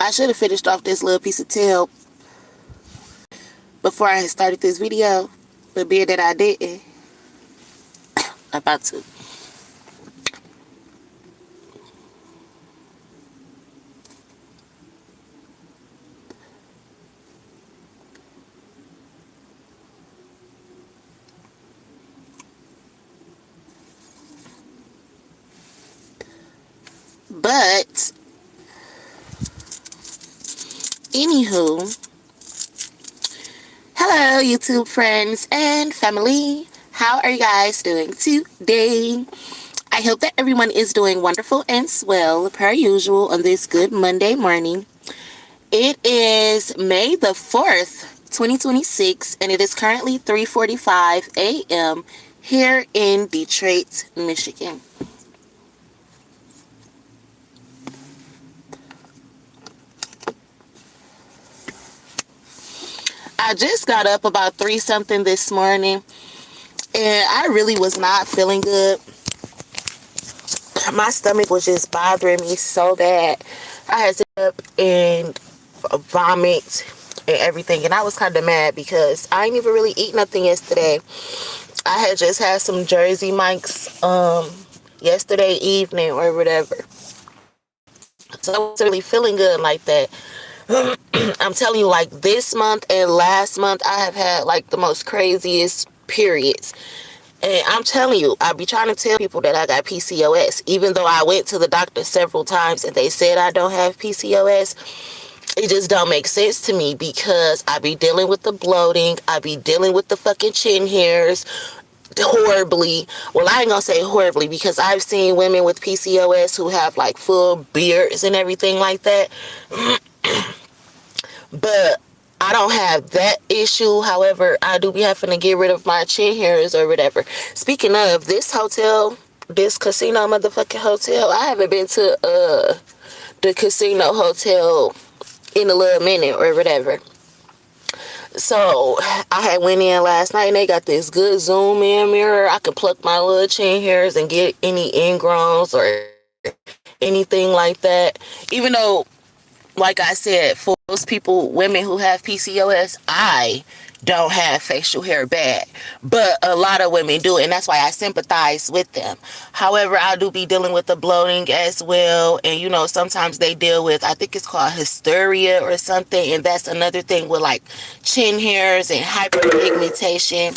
I should have finished off this little piece of tail before I had started this video, but being that I didn't, I'm about to. But anywho, hello YouTube friends and family. How are you guys doing today? I hope that everyone is doing wonderful and swell per usual on this good Monday morning. It is May the 4th, 2026, and it is currently 3:45 a.m. here in Detroit, Michigan. I just got up about 3 something this morning, and I really was not feeling good. My stomach was just bothering me so bad. I had to get up and vomit and everything, and I was kind of mad because I didn't even really eat nothing yesterday. I had just had some Jersey Mike's yesterday evening or whatever, so I wasn't really feeling good like that. I'm telling you, like this month and last month, I have had like the most craziest periods. And I'm telling you, I be trying to tell people that I got PCOS, even though I went to the doctor several times and they said I don't have PCOS. It just don't make sense to me because I be dealing with the bloating. I be dealing with the fucking chin hairs horribly. Well, I ain't gonna say horribly because I've seen women with PCOS who have like full beards and everything like that. But I don't have that issue. However, I do be having to get rid of my chin hairs or whatever. Speaking of this hotel, this casino motherfucking hotel, I haven't been to the casino hotel in a little minute or whatever. So I had went in last night and they got this good zoom in mirror. I can pluck my little chin hairs and get any ingrowns or anything like that. Even though, like I said, for those people, women who have PCOS, I don't have facial hair bad, but a lot of women do, and that's why I sympathize with them. However, I do be dealing with the bloating as well, and you know, sometimes they deal with, I think it's called hysteria or something, and that's another thing with like chin hairs and hyperpigmentation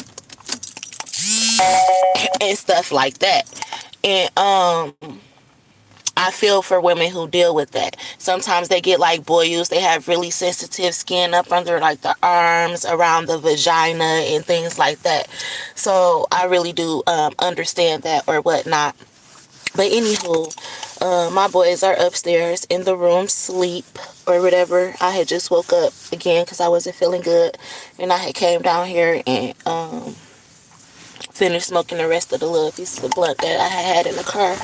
and stuff like that. And I feel for women who deal with that. Sometimes they get like boils. They have really sensitive skin up under like the arms, around the vagina and things like that. So I really do understand that or whatnot. But anywho, my boys are upstairs in the room sleep or whatever. I had just woke up again because I wasn't feeling good. And I had came down here and finished smoking the rest of the little piece of blunt that I had in the car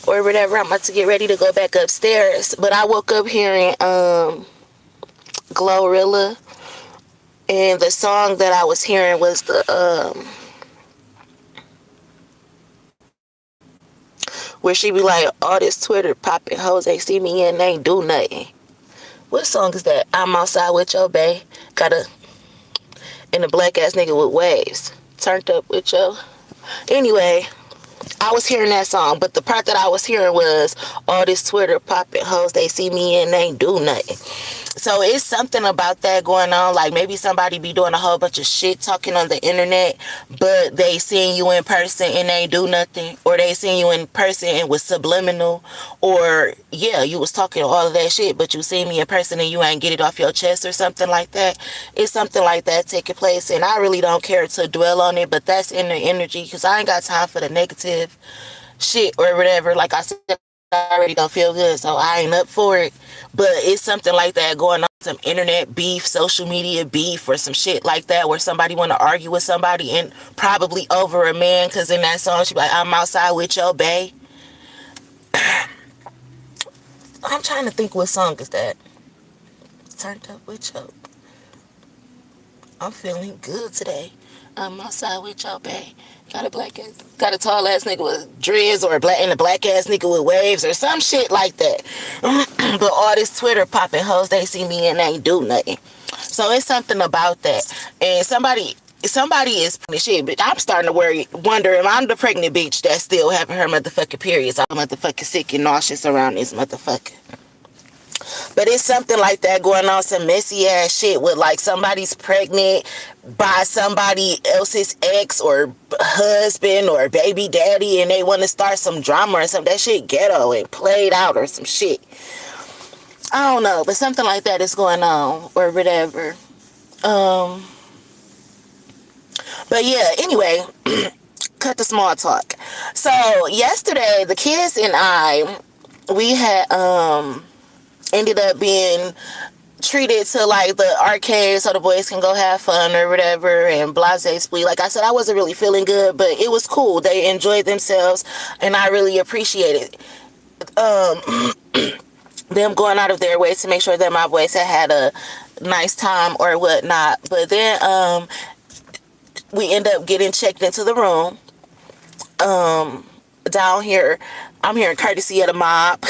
or whatever. I'm about to get ready to go back upstairs, but I woke up hearing Glorilla, and the song that I was hearing was the where she be like, all this Twitter popping hoes, they see me and they ain't do nothing. What song is that? I'm outside with your bae, got a and a black ass nigga with waves, turned up with your. Anyway, I was hearing that song, but the part that I was hearing was all this Twitter popping hoes, they see me and they ain't do nothing. So it's something about that going on. Like maybe somebody be doing a whole bunch of shit talking on the internet, but they seeing you in person and they ain't do nothing. Or they seeing you in person and was subliminal. Or yeah, you was talking all of that shit, but you see me in person and you ain't get it off your chest or something like that. It's something like that taking place, and I really don't care to dwell on it, but that's in the energy because I ain't got time for the negative shit or whatever. Like I said, I already don't feel good, so I ain't up for it. But it's something like that going on, some internet beef, social media beef, or some shit like that, where somebody want to argue with somebody, and probably over a man, because in that song she be like, I'm outside with your bae. I'm trying to think what song is that. Turned up with your. I'm feeling good today. I'm outside with your bae. Got a tall ass nigga with dreads, or a black ass nigga with waves, or some shit like that. But all this Twitter popping hoes, they see me and they ain't do nothing. So it's something about that. And somebody is pregnant shit, but I'm starting to wonder if I'm the pregnant bitch that's still having her motherfucking periods. I'm motherfucking sick and nauseous around this motherfucker. But it's something like that going on, some messy ass shit with like somebody's pregnant by somebody else's ex or husband or baby daddy, and they want to start some drama or something. That shit ghetto and played out or some shit. I don't know, but something like that is going on or whatever. But yeah, anyway, cut the small talk. So yesterday, the kids and I, we had ended up being treated to like the arcade so the boys can go have fun or whatever, and blase splee. Like I said, I wasn't really feeling good, but it was cool. They enjoyed themselves and I really appreciated them going out of their way to make sure that my boys had a nice time or whatnot. But then we end up getting checked into the room down here. I'm hearing courtesy of the mob.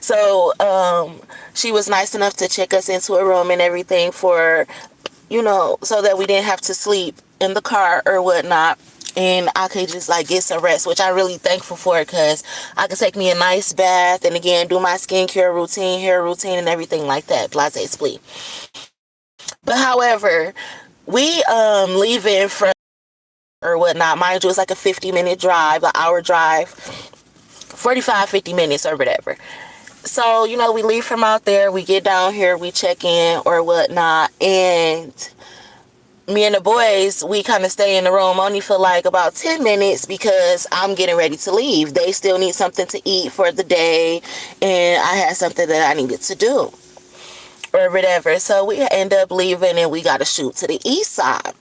So she was nice enough to check us into a room and everything for, so that we didn't have to sleep in the car or whatnot, and I could just like get some rest, which I'm really thankful for, because I could take me a nice bath and again do my skincare routine, hair routine, and everything like that. Blase splee. But however, we leaving from or whatnot. Mind you, it's like a 50-minute drive, an hour drive, 50 minutes or whatever. So, we leave from out there, we get down here, we check in or whatnot, and me and the boys, we kind of stay in the room only for like about 10 minutes because I'm getting ready to leave. They still need something to eat for the day, and I had something that I needed to do or whatever. So we end up leaving and we got to shoot to the east side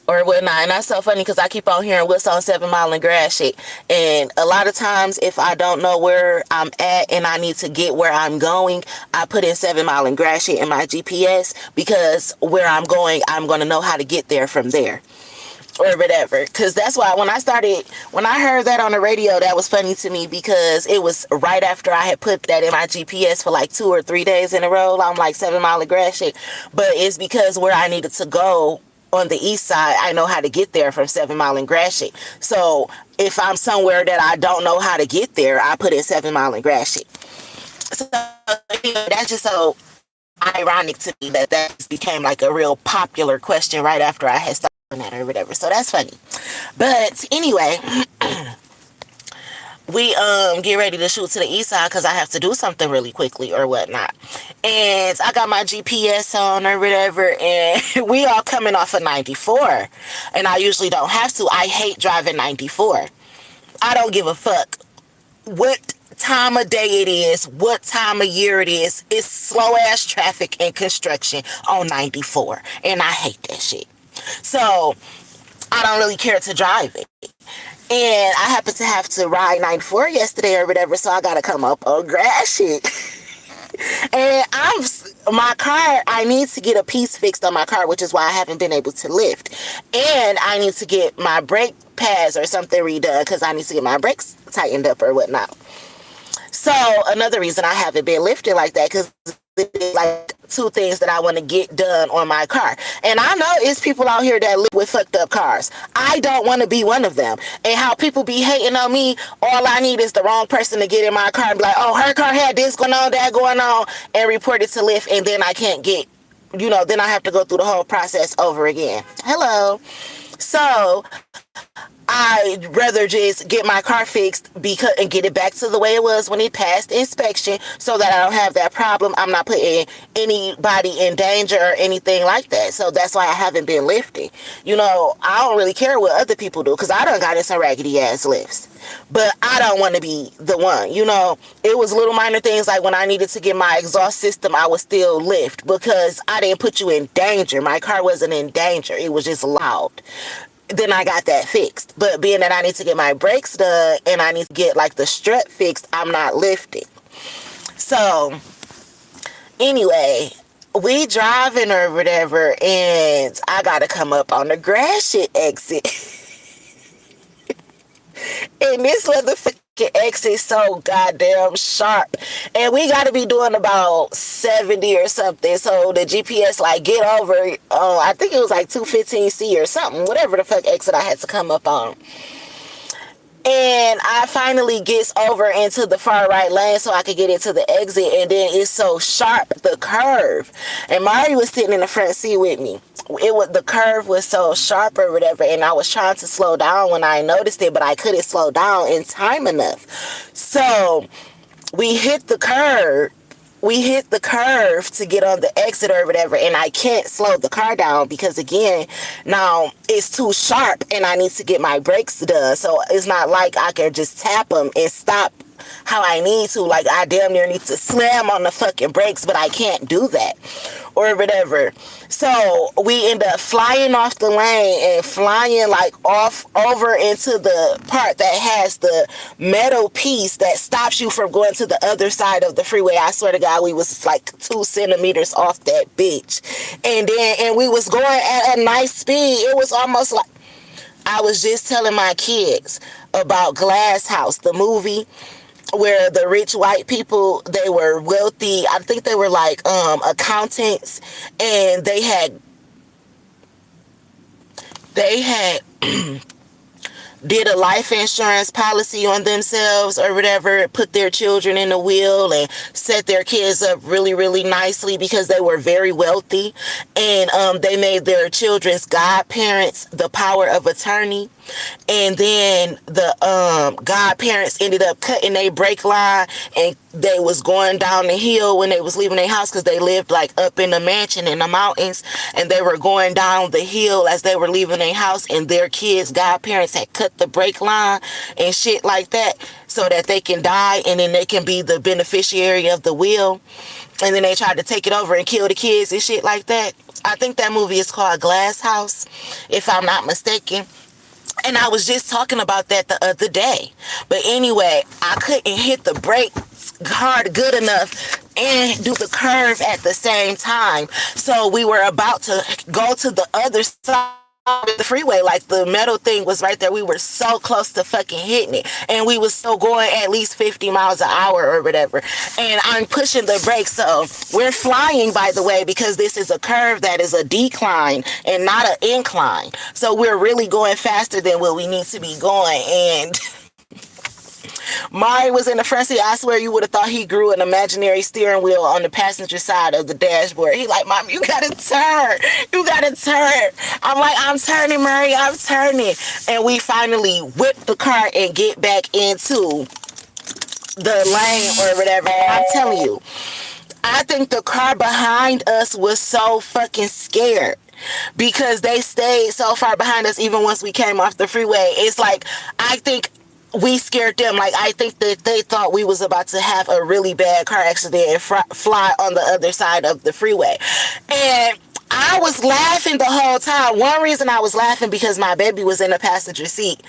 or whatnot. And that's so funny because I keep on hearing what's on 7 Mile and Grass shit. And a lot of times if I don't know where I'm at and I need to get where I'm going, I put in 7 Mile and Grass shit in my GPS, because where I'm going, I'm going to know how to get there from there or whatever. Because that's why when I heard that on the radio, that was funny to me, because it was right after I had put that in my GPS for like 2 or 3 days in a row. I'm like 7 Mile and Grass shit. But it's because where I needed to go on the east side, I know how to get there from 7 Mile and Grass shit. So if I'm somewhere that I don't know how to get there, I put in 7 Mile and Grass shit. So that's just so ironic to me that became like a real popular question right after I had started that or whatever. So that's funny. But anyway, we get ready to shoot to the east side because I have to do something really quickly or whatnot. And I got my GPS on or whatever, and we all coming off of 94. And I usually don't have to. I hate driving 94. I don't give a fuck what time of day it is, what time of year it is. It's slow ass traffic and construction on 94. And I hate that shit. So I don't really care to drive it. And I happened to have to ride 94 yesterday or whatever, so I gotta come up on Grass shit. And my car, I need to get a piece fixed on my car, which is why I haven't been able to lift. And I need to get my brake pads or something redone because I need to get my brakes tightened up or whatnot. So another reason I haven't been lifting like that, because it's like 2 things that I want to get done on my car. And I know it's people out here that live with fucked up cars. I don't want to be one of them. And how people be hating on me, all I need is the wrong person to get in my car and be like, oh, her car had this going on, that going on, and report it to Lyft, and then I can't get, then I have to go through the whole process over again. Hello. So I'd rather just get my car fixed and get it back to the way it was when it passed inspection, so that I don't have that problem. I'm not putting anybody in danger or anything like that. So that's why I haven't been lifting. I don't really care what other people do, because I done got in some raggedy ass lifts. But I don't want to be the one. It was little minor things like when I needed to get my exhaust system, I would still lift because I didn't put you in danger. My car wasn't in danger. It was just loud. Then I got that fixed. But being that I need to get my brakes done and I need to get like the strut fixed, I'm not lifting. So anyway, we driving or whatever, and I gotta come up on the Grass shit exit. And this motherfucker exit so goddamn sharp, and we got to be doing about 70 or something. So the GPS like get over. I think it was like 215C or something, whatever the fuck exit I had to come up on. And I finally gets over into the far right lane so I could get into the exit, and then it's so sharp, the curve. And Mari was sitting in the front seat with me. The curve was so sharp or whatever, and I was trying to slow down when I noticed it, but I couldn't slow down in time enough. So we hit the curve. We hit the curve to get on the exit or whatever, and I can't slow the car down because, again, now it's too sharp and I need to get my brakes done. So it's not like I can just tap them and stop how I need to. Like, I damn near need to slam on the fucking brakes, but I can't do that or whatever. So we end up flying off the lane and flying like off over into the part that has the metal piece that stops you from going to the other side of the freeway. I swear to God, we was like 2 centimeters off that bitch. And we was going at a nice speed. It was almost like, I was just telling my kids about Glass House, the movie where the rich white people, they were wealthy. I think they were like accountants, and they had did a life insurance policy on themselves or whatever, put their children in the will and set their kids up really, really nicely because they were very wealthy. And they made their children's godparents the power of attorney. And then the godparents ended up cutting their brake line, and they was going down the hill when they was leaving their house because they lived like up in the mansion in the mountains, and they were going down the hill as they were leaving their house, and their kids' godparents had cut the brake line and shit like that so that they can die and then they can be the beneficiary of the will. And then they tried to take it over and kill the kids and shit like that. I think that movie is called Glass House, if I'm not mistaken. And I was just talking about that the other day. But anyway, I couldn't hit the brake hard good enough and do the curve at the same time. So we were about to go to the other side of the freeway. Like, the metal thing was right there. We were so close to fucking hitting it. And we was still going at least 50 miles an hour or whatever. And I'm pushing the brakes. So we're flying, by the way, because this is a curve that is a decline and not an incline. So we're really going faster than what we need to be going. And Mari was in the front seat. I swear you would have thought he grew an imaginary steering wheel on the passenger side of the dashboard. He like, Mom, you gotta turn. You gotta turn. I'm like, I'm turning, Mari. I'm turning. And we finally whip the car and get back into the lane or whatever. And I'm telling you, I think the car behind us was so fucking scared because they stayed so far behind us even once we came off the freeway. It's like, I think we scared them. Like, I think that they thought we was about to have a really bad car accident and fly on the other side of the freeway. And I was laughing the whole time. One reason I was laughing because my baby was in the passenger seat.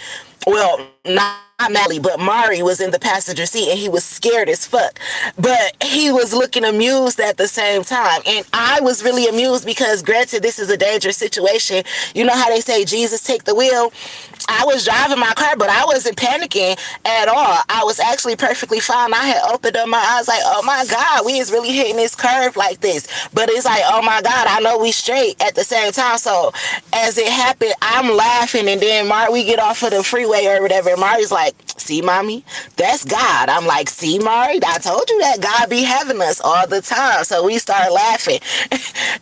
Well, not Mally, but Mari was in the passenger seat, and he was scared as fuck. But he was looking amused at the same time. And I was really amused because, granted, this is a dangerous situation. You know how they say, Jesus, take the wheel? I was driving my car, but I wasn't panicking at all. I was actually perfectly fine. I had opened up my eyes like, oh my God, we is really hitting this curve like this. But it's like, oh my God, I know we straight at the same time. So as it happened, I'm laughing, and then we get off of the freeway or whatever, and Mari's like, see, mommy, that's God. I'm like, see, Mari, I told you that God be having us all the time. So we started laughing.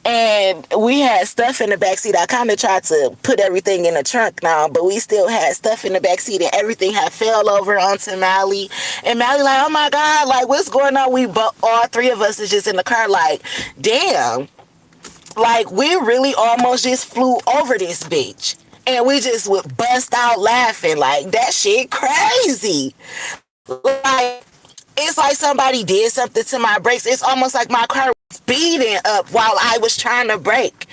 And we had stuff in the backseat. I kind of tried to put everything in the trunk now, but we still had stuff in the backseat, and everything had fell over onto Mally. And Mally like, oh my God, like, what's going on? All three of us is just in the car like, damn, like, we really almost just flew over this bitch. And we just would bust out laughing like, that shit crazy. Like, it's like somebody did something to my brakes. It's almost like my car was speeding up while I was trying to brake.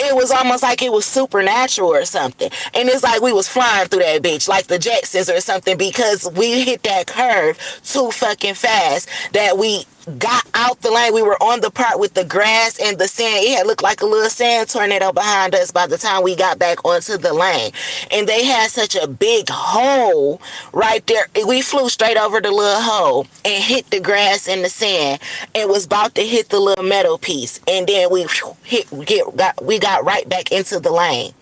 it was almost like it was supernatural or something. And it's like we was flying through that bitch like the Jetsons or something, because we hit that curve too fucking fast that we got out the lane. We were on the part with the grass and the sand. It had looked like a little sand tornado behind us by the time we got back onto the lane. And they had such a big hole right there. We flew straight over the little hole and hit the grass and the sand and was about to hit the little metal piece. And then we got right back into the lane.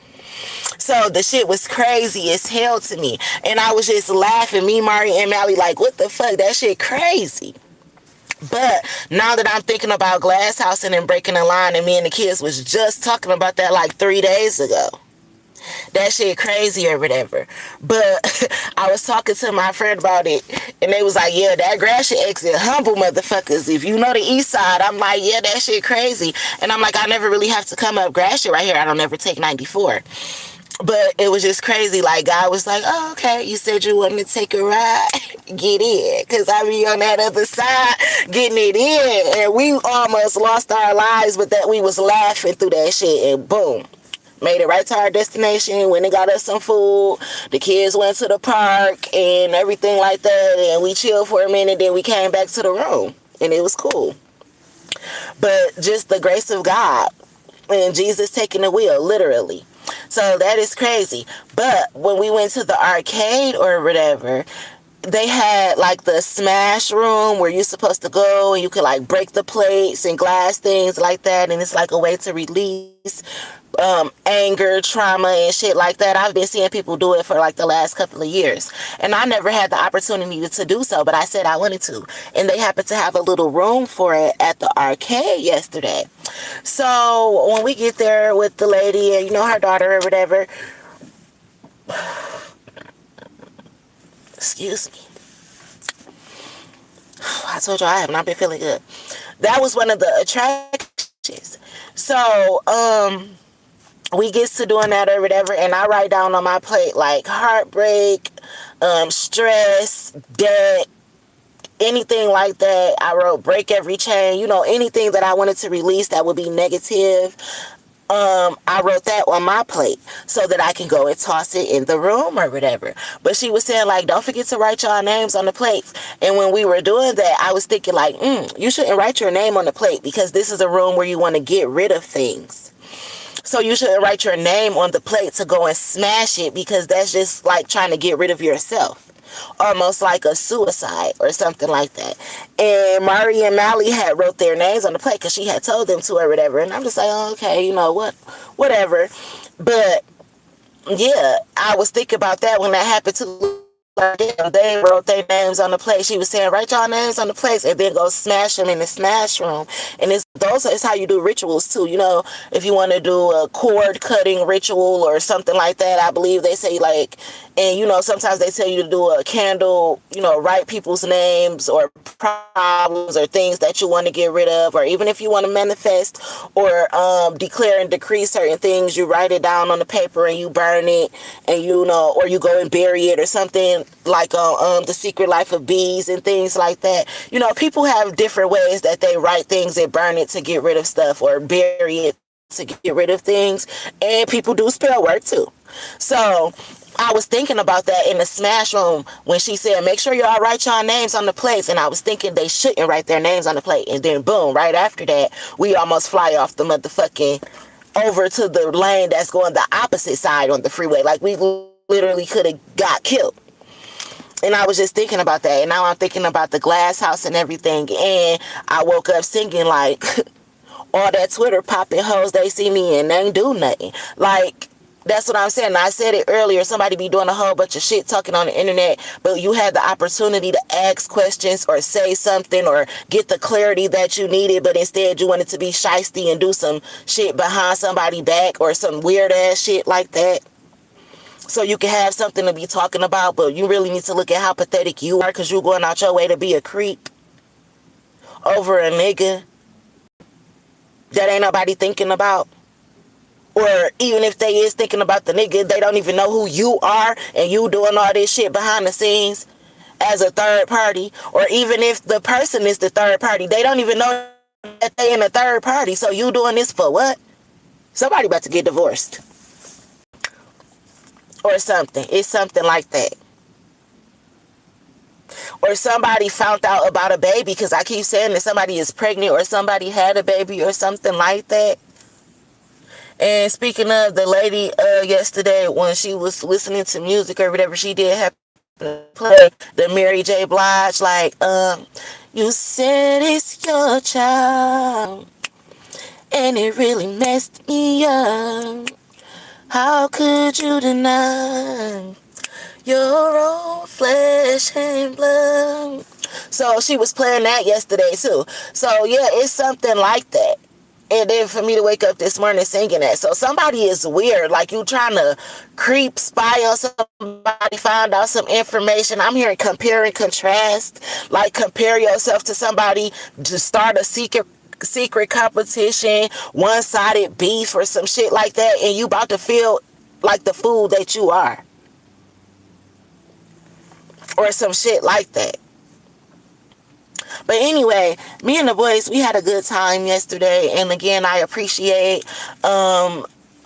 So the shit was crazy as hell to me. And I was just laughing, me, Mari, and Mally, like, what the fuck? That shit crazy. But now that I'm thinking about glass housing and breaking the line, and me and the kids was just talking about that like 3 days ago. That shit crazy or whatever. But I was talking to my friend about it, and they was like, yeah, that grass shit exit humble motherfuckers. If you know the east side, I'm like, yeah, that shit crazy. And I'm like, I never really have to come up grass shit right here. I don't ever take 94. But it was just crazy. Like, God was like, oh, okay, you said you wanted to take a ride. Get in. Because I be on that other side getting it in. And we almost lost our lives, but that we was laughing through that shit. And boom, made it right to our destination. Went and got us some food. The kids went to the park and everything like that. And we chilled for a minute. Then we came back to the room. And it was cool. But just the grace of God. And Jesus taking the wheel, literally. So that is crazy. But when we went to the arcade or whatever, they had like the smash room where you're supposed to go and you could like break the plates and glass things like that. And it's like a way to release anger, trauma, and shit like that. I've been seeing people do it for like the last couple of years. And I never had the opportunity to do so, but I said I wanted to. And they happened to have a little room for it at the arcade yesterday. So when we get there with the lady and, you know, her daughter or whatever, excuse me. I told you I have not been feeling good. That was one of the attractions. So, we gets to doing that or whatever, and I write down on my plate like heartbreak, stress, debt, anything like that. I wrote break every chain, you know, anything that I wanted to release that would be negative. I wrote that on my plate so that I can go and toss it in the room or whatever. But she was saying, like, don't forget to write y'all names on the plates. And when we were doing that, I was thinking, like, you shouldn't write your name on the plate because this is a room where you want to get rid of things. So you shouldn't write your name on the plate to go and smash it, because that's just like trying to get rid of yourself. Almost like a suicide or something like that. And Mari and Mally had wrote their names on the plate because she had told them to or whatever. And I'm just like, oh, okay, you know what, whatever. But yeah, I was thinking about that when that happened too. Like, damn, they wrote their names on the plate. She was saying, write y'all names on the plates and then go smash them in the smash room. And those is how you do rituals too. You know, if you want to do a cord cutting ritual or something like that, I believe they say, like, and you know, sometimes they tell you to do a candle, you know, write people's names or problems or things that you want to get rid of, or even if you want to manifest or declare and decree certain things, you write it down on the paper and you burn it, and you know, or you go and bury it or something, like The Secret Life of Bees and things like that. You know, people have different ways that they write things and burn it to get rid of stuff, or bury it to get rid of things. And people do spell work too. So I was thinking about that in the smash room when she said, make sure y'all write y'all names on the plates. And I was thinking they shouldn't write their names on the plate. And then boom, right after that, we almost fly off the motherfucking over to the lane that's going the opposite side on the freeway. Like, we literally could have got killed. And I was just thinking about that. And now I'm thinking about the glass house and everything. And I woke up singing, like, all that Twitter popping hoes, they see me and they ain't do nothing. Like, that's what I'm saying. I said it earlier. Somebody be doing a whole bunch of shit talking on the internet, but you had the opportunity to ask questions or say something or get the clarity that you needed, but instead you wanted to be shiesty and do some shit behind somebody's back or some weird ass shit like that. So you can have something to be talking about, but you really need to look at how pathetic you are because you're going out your way to be a creep over a nigga that ain't nobody thinking about. Or even if they is thinking about the nigga, they don't even know who you are, and you doing all this shit behind the scenes as a third party. Or even if the person is the third party, they don't even know that they in a third party. So you doing this for what? Somebody about to get divorced or something. It's something like that. Or somebody found out about a baby, because I keep saying that somebody is pregnant or somebody had a baby or something like that. And speaking of the lady yesterday, when she was listening to music or whatever, she did have to play the Mary J. Blige, like, you said it's your child, and it really messed me up. How could you deny your own flesh and blood? So she was playing that yesterday too. So yeah, it's something like that. And then for me to wake up this morning singing that. So somebody is weird. Like, you trying to creep, spy on somebody, find out some information. I'm hearing compare and contrast. Like, compare yourself to somebody to start a secret competition, one-sided beef or some shit like that. And you about to feel like the fool that you are. Or some shit like that. But anyway, me and the boys, we had a good time yesterday. And again, I appreciate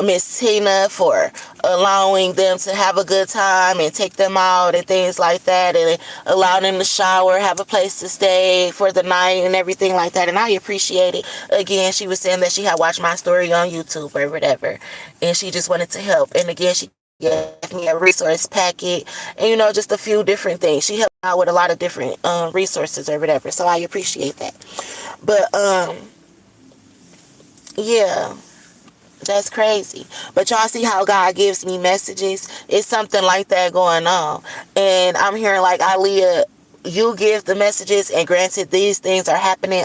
Miss Tina for allowing them to have a good time and take them out and things like that, and allow them to shower, have a place to stay for the night and everything like that. And I appreciate it. Again, she was saying that she had watched my story on YouTube or whatever, and she just wanted to help. And again, she gave me a resource packet and, you know, just a few different things. She helped out with a lot of different resources or whatever, so I appreciate that. But yeah, that's crazy. But y'all see how God gives me messages? It's something like that going on. And I'm hearing, like, Aaliyah, you give the messages, and granted, these things are happening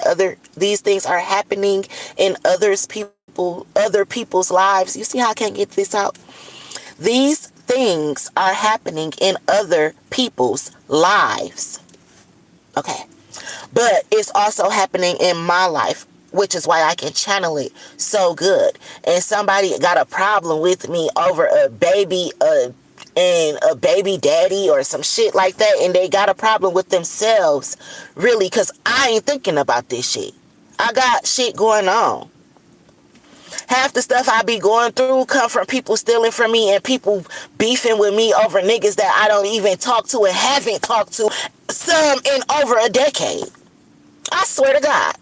in other people's lives. You see how I can't get this out? These things are happening in other people's lives. Okay. But it's also happening in my life, which is why I can channel it so good. And somebody got a problem with me over a baby and a baby daddy or some shit like that, and they got a problem with themselves, really, because I ain't thinking about this shit. I got shit going on. Half the stuff I be going through come from people stealing from me and people beefing with me over niggas that I don't even talk to and haven't talked to some in over a decade. I swear to God.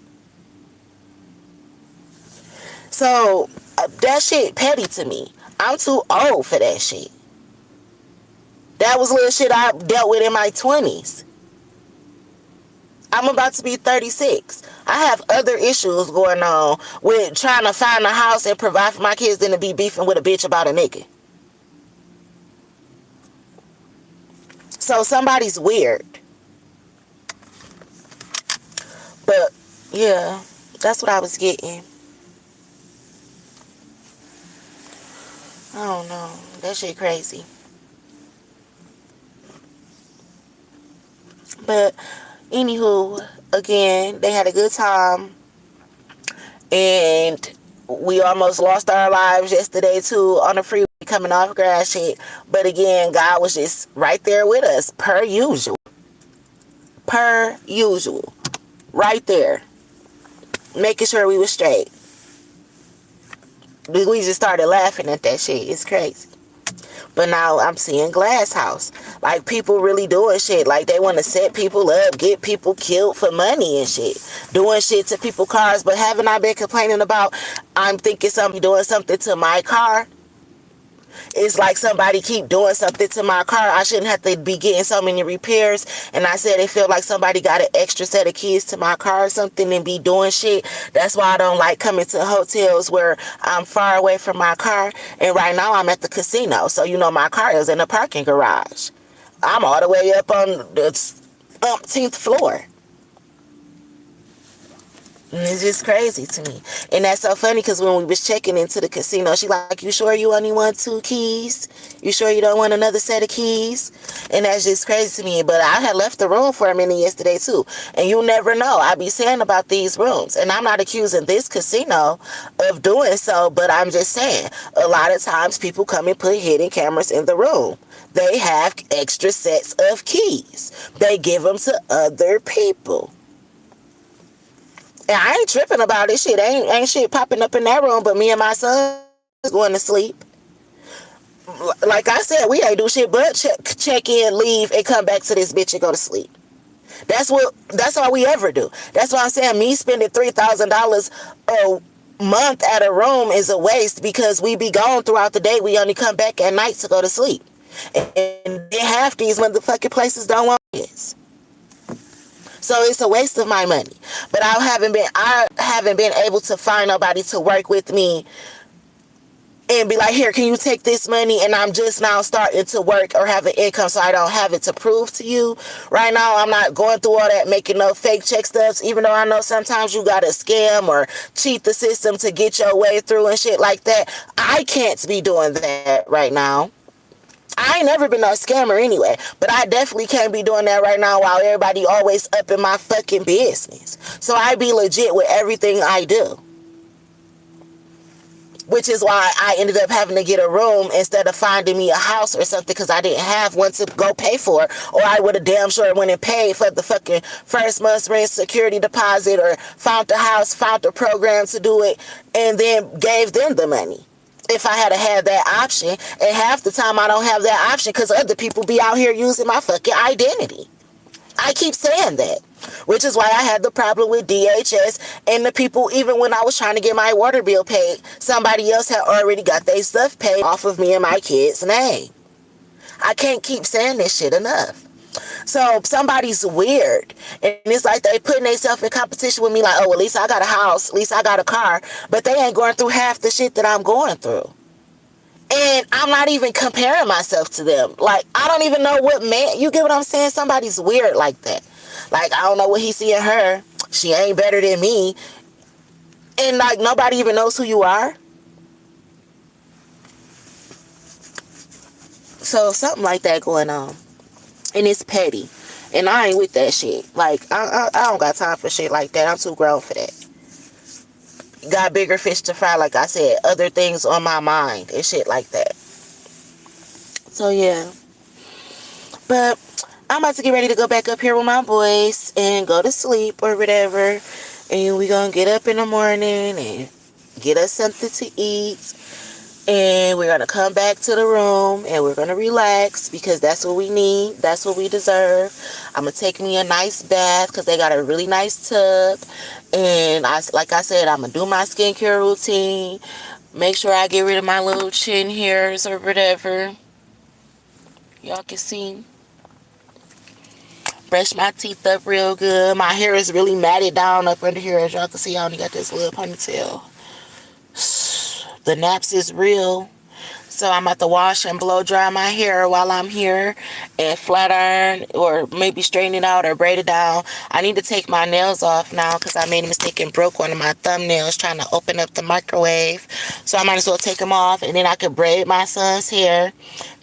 So that shit petty to me. I'm too old for that shit. That was little shit I dealt with in my 20s. I'm about to be 36. I have other issues going on with trying to find a house and provide for my kids than to be beefing with a bitch about a nigga. So somebody's weird. But yeah, that's what I was getting. I don't know. That shit crazy. But anywho, again, they had a good time. And we almost lost our lives yesterday too on the freeway coming off grass shit. But again, God was just right there with us, per usual. Per usual. Right there. Making sure we were straight. We just started laughing at that shit. It's crazy. But now I'm seeing Glass House. Like, people really doing shit. Like, they want to set people up, get people killed for money and shit. Doing shit to people's cars. But haven't I been complaining about, I'm thinking somebody doing something to my car? It's like somebody keep doing something to my car. I shouldn't have to be getting so many repairs. And I said it feel like somebody got an extra set of keys to my car or something and be doing shit. That's why I don't like coming to hotels where I'm far away from my car. And right now I'm at the casino. So, you know, my car is in the parking garage. I'm all the way up on the umpteenth floor. And it's just crazy to me. And that's so funny because when we was checking into the casino, she like, you sure you only want 2 keys? You sure you don't want another set of keys? And that's just crazy to me. But I had left the room for a minute yesterday too. And you never know. I be saying about these rooms. And I'm not accusing this casino of doing so, but I'm just saying, a lot of times people come and put hidden cameras in the room. They have extra sets of keys. They give them to other people. And I ain't tripping about this shit. Ain't shit popping up in that room but me and my son. going to sleep. Like I said, we ain't do shit but check in, leave, and come back to this bitch and go to sleep. That's all we ever do. That's why I'm saying me spending $3,000 a month at a room is a waste, because we be gone throughout the day. We only come back at night to go to sleep. And half these motherfucking places don't want this. So it's a waste of my money. But I haven't been able to find nobody to work with me and be like, here, can you take this money? And I'm just now starting to work or have an income, so I don't have it to prove to you. Right now, I'm not going through all that, making no fake check stubs, even though I know sometimes you got to scam or cheat the system to get your way through and shit like that. I can't be doing that right now. I ain't never been no scammer anyway, but I definitely can't be doing that right now while everybody always up in my fucking business. So I be legit with everything I do. Which is why I ended up having to get a room instead of finding me a house or something, because I didn't have one to go pay for, or I would have damn sure went and paid for the fucking first month's rent, security deposit, or found the house, found the program to do it, and then gave them the money. If I had that option. And half the time I don't have that option because other people be out here using my fucking identity. I keep saying that, which is why I had the problem with DHS and the people. Even when I was trying to get my water bill paid, somebody else had already got their stuff paid off of me and my kid's name. I can't keep saying this shit enough. So somebody's weird, and it's like they putting themselves in competition with me, like, oh, at least I got a house, at least I got a car, but they ain't going through half the shit that I'm going through. And I'm not even comparing myself to them. Like, I don't even know what man, you get what I'm saying? Somebody's weird like that. Like, I don't know what he see in her. She ain't better than me. And, like, nobody even knows who you are. So, something like that going on. And it's petty. And I ain't with that shit. Like, I don't got time for shit like that. I'm too grown for that. Got bigger fish to fry, like I said. Other things on my mind and shit like that. So, yeah. But I'm about to get ready to go back up here with my boys and go to sleep or whatever. And we gonna get up in the morning and get us something to eat. And we're gonna come back to the room and we're gonna relax, because that's what we need. That's what we deserve. I'm gonna take me a nice bath because they got a really nice tub. And like I said, I'm gonna do my skincare routine. Make sure I get rid of my little chin hairs or whatever. Y'all can see. Brush my teeth up real good. My hair is really matted down up under here. As y'all can see, I only got this little ponytail. The naps is real. So I'm about to wash and blow dry my hair while I'm here, and flat iron or maybe straighten it out or braid it down. I need to take my nails off now because I made a mistake and broke one of my thumbnails trying to open up the microwave. So I might as well take them off, and then I can braid my son's hair.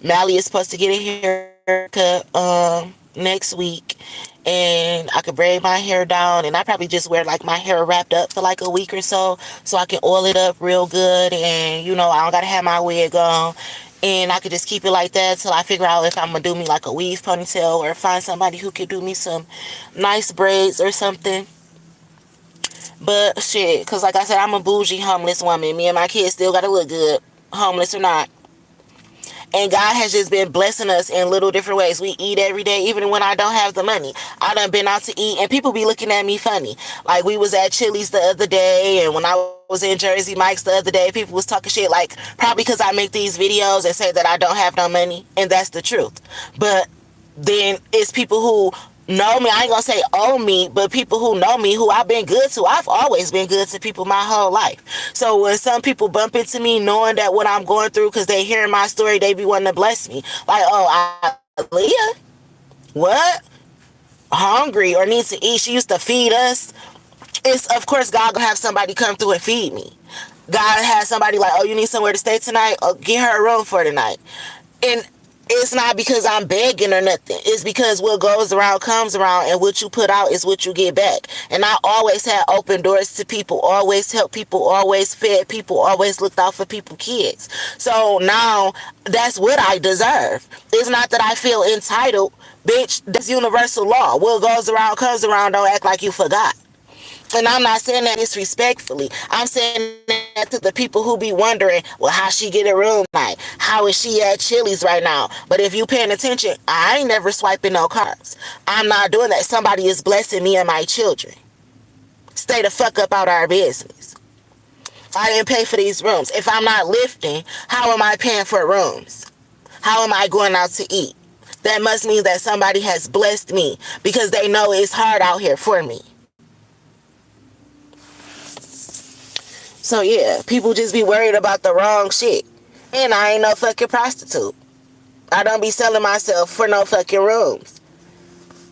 Mally is supposed to get a haircut next week, and I could braid my hair down, and I probably just wear like my hair wrapped up for like a week or so I can oil it up real good, and you know, I don't gotta have my wig on, and I could just keep it like that till I figure out if I'm gonna do me like a weave ponytail or find somebody who could do me some nice braids or something. But shit, because like I said, I'm a bougie homeless woman. Me and my kids still gotta look good, homeless or not. And God has just been blessing us in little different ways. We eat every day, even when I don't have the money. I done been out to eat, and people be looking at me funny. Like, we was at Chili's the other day, and when I was in Jersey Mike's the other day, people was talking shit, like, probably because I make these videos and say that I don't have no money, and that's the truth. But then it's people who know me, I ain't gonna say owe me, but people who know me, who I've been good to. I've always been good to people my whole life. So when some people bump into me knowing that what I'm going through, because they hearing my story, they be wanting to bless me. Like, oh, Leah, what? Hungry or needs to eat? She used to feed us. It's, of course, God gonna have somebody come through and feed me. God has somebody like, oh, you need somewhere to stay tonight? Oh, get her a room for tonight. And it's not because I'm begging or nothing. It's because what goes around comes around, and what you put out is what you get back. And I always had open doors to people, always helped people, always fed people, always looked out for people's kids. So now that's what I deserve. It's not that I feel entitled. Bitch, that's universal law. What goes around comes around. Don't act like you forgot. And I'm not saying that disrespectfully. I'm saying that to the people who be wondering, well, how she get a room tonight? How is she at Chili's right now? But if you paying attention, I ain't never swiping no cards. I'm not doing that. Somebody is blessing me and my children. Stay the fuck up out our business. I didn't pay for these rooms. If I'm not lifting, how am I paying for rooms? How am I going out to eat? That must mean that somebody has blessed me because they know it's hard out here for me. So yeah, people just be worried about the wrong shit. And I ain't no fucking prostitute. I don't be selling myself for no fucking rooms.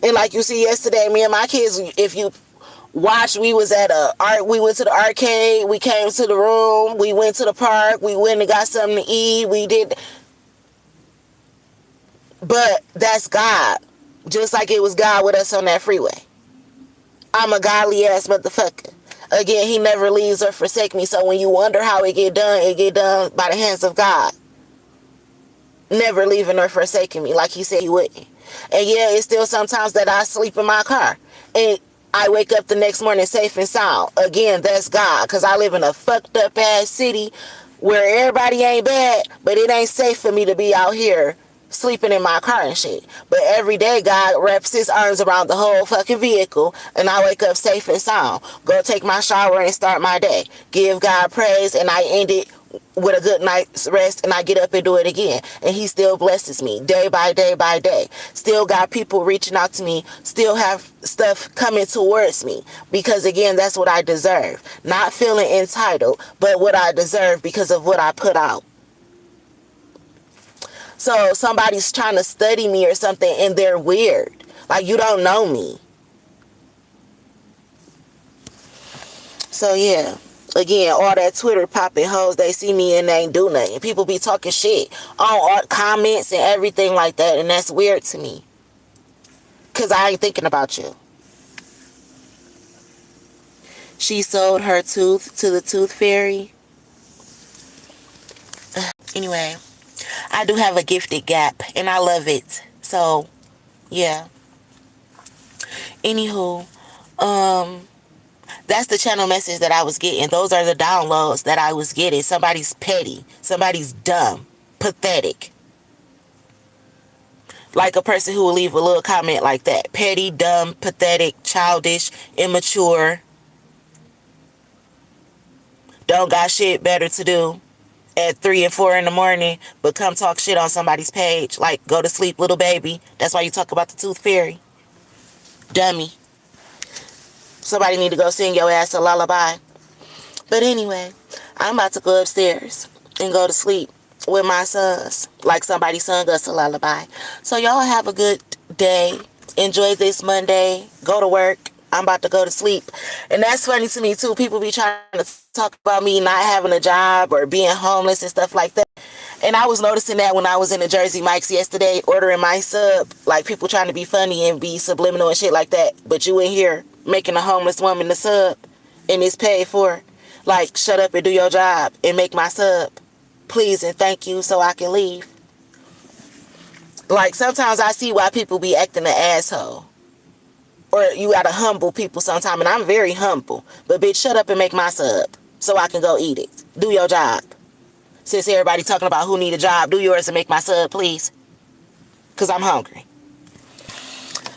And like you see yesterday, me and my kids, if you watch, we went to the arcade, we came to the room, we went to the park, we went and got something to eat, we did. But that's God. Just like it was God with us on that freeway. I'm a godly ass motherfucker. Again, he never leaves or forsake me. So when you wonder how it get done by the hands of God. Never leaving or forsaking me like he said he wouldn't. And yeah, it's still sometimes that I sleep in my car. And I wake up the next morning safe and sound. Again, that's God. Because I live in a fucked up ass city where everybody ain't bad. But it ain't safe for me to be out here sleeping in my car and shit. But every day God wraps his arms around the whole fucking vehicle and I wake up safe and sound. Go take my shower and start my day. Give God praise and I end it with a good night's rest and I get up and do it again. And he still blesses me day by day by day. Still got people reaching out to me. Still have stuff coming towards me. Because again, that's what I deserve. Not feeling entitled, but what I deserve because of what I put out. So somebody's trying to study me or something and they're weird. Like you don't know me. So yeah. Again, all that Twitter popping hoes, they see me and they ain't do nothing. People be talking shit on comments and everything like that. And that's weird to me. Because I ain't thinking about you. She sold her tooth to the tooth fairy. Anyway. I do have a gifted gap and I love it. So, yeah. Anywho, that's the channel message that I was getting. Those are the downloads that I was getting. Somebody's petty. Somebody's dumb. Pathetic. Like a person who will leave a little comment like that. Petty, dumb, pathetic, childish, immature. Don't got shit better to do at 3 and 4 in the morning, but come talk shit on somebody's page. Like, go to sleep, little baby. That's why you talk about the tooth fairy. Dummy. Somebody need to go sing your ass a lullaby. But anyway, I'm about to go upstairs and go to sleep with my sons. Like somebody sung us a lullaby. So y'all have a good day. Enjoy this Monday. Go to work. I'm about to go to sleep. And that's funny to me too. People be trying to talk about me not having a job or being homeless and stuff like that. And I was noticing that when I was in the Jersey Mike's yesterday ordering my sub. Like people trying to be funny and be subliminal and shit like that. But you in here making a homeless woman the sub and it's paid for. Like shut up and do your job and make my sub. Please and thank you so I can leave. Like sometimes I see why people be acting an asshole. Or you gotta humble people sometime. And I'm very humble. But bitch, shut up and make my sub. So I can go eat it. Do your job. Since everybody talking about who need a job, do yours and make my sub, please. Because I'm hungry.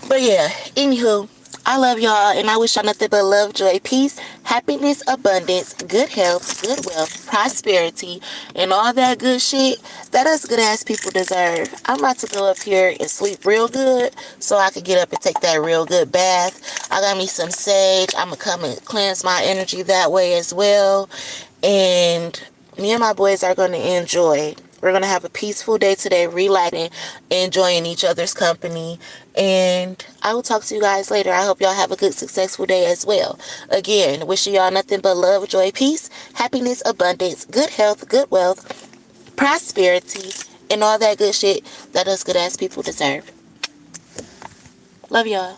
But yeah, anywho, I love y'all. And I wish y'all nothing but love, joy, peace, happiness, abundance, good health, good wealth, prosperity, and all that good shit that us good ass people deserve. I'm about to go up here and sleep real good so I can get up and take that real good bath. I got me some sage. I'm going to come and cleanse my energy that way as well. And me and my boys are going to enjoy. We're going to have a peaceful day today, relaxing, enjoying each other's company. And I will talk to you guys later. I hope y'all have a good, successful day as well. Again, wishing y'all nothing but love, joy, peace, happiness, abundance, good health, good wealth, prosperity, and all that good shit that us good ass people deserve. Love y'all.